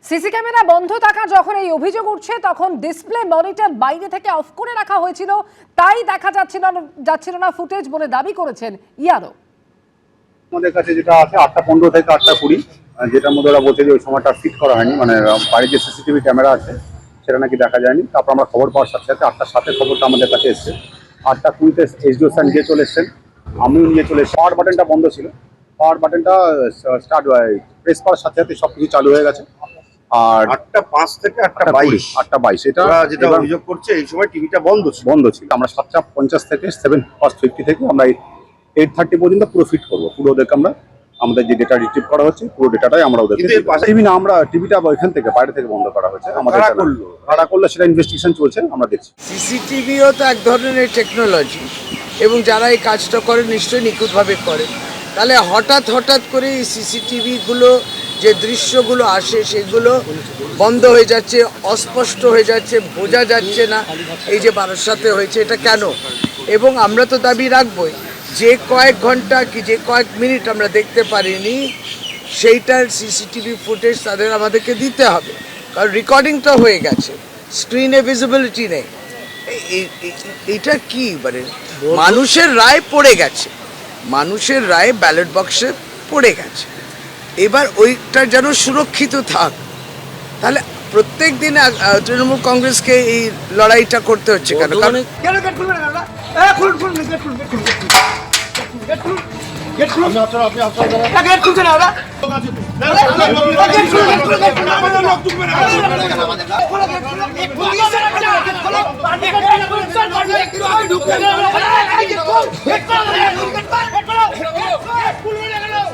CC camera বন্ধ থাকা যখন এই অভিযোগ উঠছে তখন ডিসপ্লে মনিটর বাইরে থেকে অফ করে রাখা হয়েছিল, তাই দেখা যাচ্ছিল না ফুটেজ বলে দাবি করেছেন ইয়ারও। আমাদের কাছে যেটা আছে 8:15 থেকে 8:20, যেটার মধ্যে ওরা বলছে যে ওই সময়টা ফিট করা হয়নি, মানে বাইরে যে সিসিটিভি ক্যামেরা আছে সেটা নাকি দেখা যায়নি। তারপর আমরা খবর পাওয়ার সাথে সাথে 8:07 খবরটা আমাদের কাছে এসছে। 8:20 এসডিও স্যার নিয়ে চলে এসছেন, আমিও নিয়ে চলে এসেছি। পাওয়ার বাটনটা বন্ধ ছিল, পাওয়ার বাটনটা স্টার্ট প্রেস করার সাথে সাথে সবকিছু চালু হয়ে গেছে। আর 8:05 থেকে 8:22 এটা যেটা অভিযোগ করছে এই সময় টিভিটা বন্ধ ছিল। আমরা 7:50 থেকে 7:50 থেকে আমরা 8:30 পর্যন্ত পুরো ফিট করবো। পুরো ওদেরকে আমরা আমাদের যে ডেটা রিট্রিভ করা হচ্ছে পুরো ডেটাটাই আমরা ওদেরকে টিভি না, আমরা টিভিটা ওইখান থেকে বাইরে থেকে বন্ধ করা হয়েছে। আমাদের কারা করলো সেটা ইনভেস্টিগেশন চলছে, আমরা দেখছি। সিসিটিভিও তো এক ধরনের টেকনোলজি এবং যারা এই কাজটা করে নিশ্চয়ই নিখুঁতভাবে করে। তাহলে হঠাৎ করে এই সিসিটিভিগুলো যে দৃশ্যগুলো আসে সেগুলো বন্ধ হয়ে যাচ্ছে, অস্পষ্ট হয়ে যাচ্ছে, বোঝা যাচ্ছে না এই যে বারাসাতে হয়েছে এটা কেন। এবং আমরা তো দাবি রাখবই যে কয়েক ঘন্টা কি যে কয়েক মিনিট আমরা দেখতে পারিনি সেইটার সিসিটিভি ফুটেজ তাদের আমাদেরকে দিতে হবে, কারণ রেকর্ডিং তো হয়ে গেছে, স্ক্রিনে ভিজিবিলিটি নেই। এটা কি মানে মানুষের রায় পড়ে গেছে, মানুষের রায় ব্যালট বক্সে পড়ে গেছে, এবার ওইটা যেন সুরক্ষিত থাক। তাহলে প্রত্যেক দিন তৃণমূল কংগ্রেসকে এই লড়াইটা করতে হচ্ছে কেন?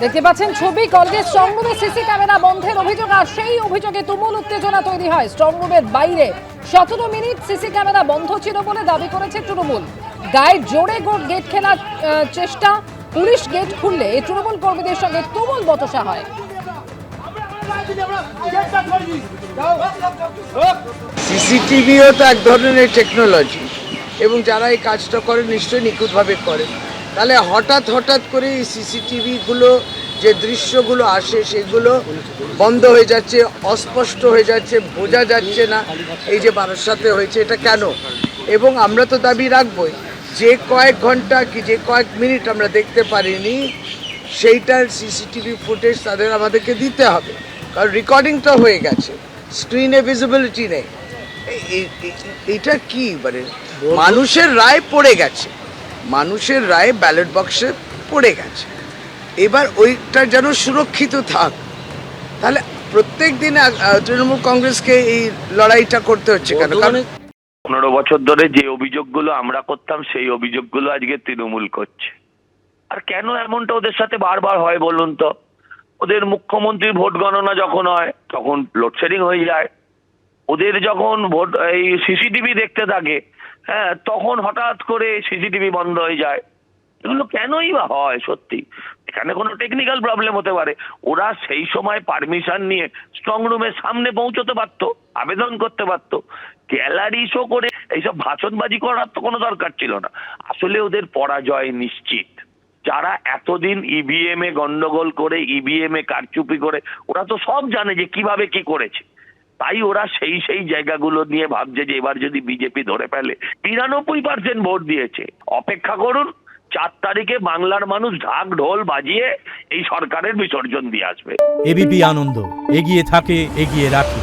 দেখতে পাচ্ছেন ছবি, কলেজের স্ট্রংরুমে সিসি ক্যামেরা বন্ধের অভিযোগ, আর সেই অভিযোগে তুমুল উত্তেজনা তৈরি হয়। স্ট্রংরুমের বাইরে 17 মিনিট সিসি ক্যামেরা বন্ধ ছিল বলে দাবি করেছে তৃণমূল। গায়ে জোরে গেট খেলার চেষ্টা, পুলিশ গেট খুললে তৃণমূল কর্মীদের সঙ্গে তুমুল বচসা হয়। সিসিটিভিও তো এক ধরনের টেকনোলজি এবং যারা এই কাজটা করে নিশ্চয়ই নিখুঁতভাবে করে। তাহলে হঠাৎ করে এই সিসিটিভিগুলো যে দৃশ্যগুলো আসে সেগুলো বন্ধ হয়ে যাচ্ছে, অস্পষ্ট হয়ে যাচ্ছে, বোঝা যাচ্ছে না এই যে বারাসাতে হয়েছে এটা কেন। এবং আমরা তো দাবি রাখবই যে কয়েক ঘন্টা কি যে কয়েক মিনিট আমরা দেখতে পারিনি সেইটার সিসিটিভি ফুটেজ তাদের আমাদেরকে দিতে হবে, কারণ রেকর্ডিং তো হয়ে গেছে, স্ক্রিনে ভিজিবিলিটি নেই। এটা কি মানে মানুষের রায় পড়ে গেছে, মানুষের রায় ব্যালট বক্সে পড়ে গেছে, এবার ওইটা যেন সুরক্ষিত থাক। তাহলে প্রত্যেক দিন তৃণমূল কংগ্রেসকে এই লড়াইটা করতে হচ্ছে কেন? কারণ 15 বছর ধরে যে অভিযোগগুলো আমরা করতাম সেই অভিযোগগুলো আজকে তৃণমূল করছে। আর কেন এমনটা ওদের সাথে বারবার হয় বলুন তো? ওদের মুখ্যমন্ত্রীর ভোট গণনা যখন হয় তখন লোডশেডিং হয়ে যায়, ওদের যখন ভোট এই সিসিটিভি দেখতে থাকে তখন হঠাৎ করে সিসিটিভি বন্ধ হয়ে যায়। এগুলো কেনই বা হয়? সত্যি এখানে কোনো টেকনিক্যাল প্রবলেম হতে পারে। ওরা সেই সময় পারমিশন নিয়ে স্ট্রং রুমের সামনে পৌঁছতে পারতো, আবেদন করতে পারতো। গ্যালারি শো করে এইসব ভাষণবাজি করার তো কোনো দরকার ছিল না। আসলে ওদের পরাজয় নিশ্চিত। যারা এতদিন ইভিএম এ গন্ডগোল করে, ইভিএম এ কারচুপি করে, ওরা তো সব জানে যে কিভাবে কি করেছে। তাই ওরা সেই জায়গাগুলো নিয়ে ভাবছে যে এবার যদি বিজেপি ধরে ফেলে। 93% ভোট দিয়েছে। অপেক্ষা করুন, 4 তারিখে বাংলার মানুষ ঢাক ঢোল বাজিয়ে এই সরকারের বিসর্জন দিয়ে আসবে। এবিপি আনন্দ এগিয়ে থাকে, এগিয়ে রাখে।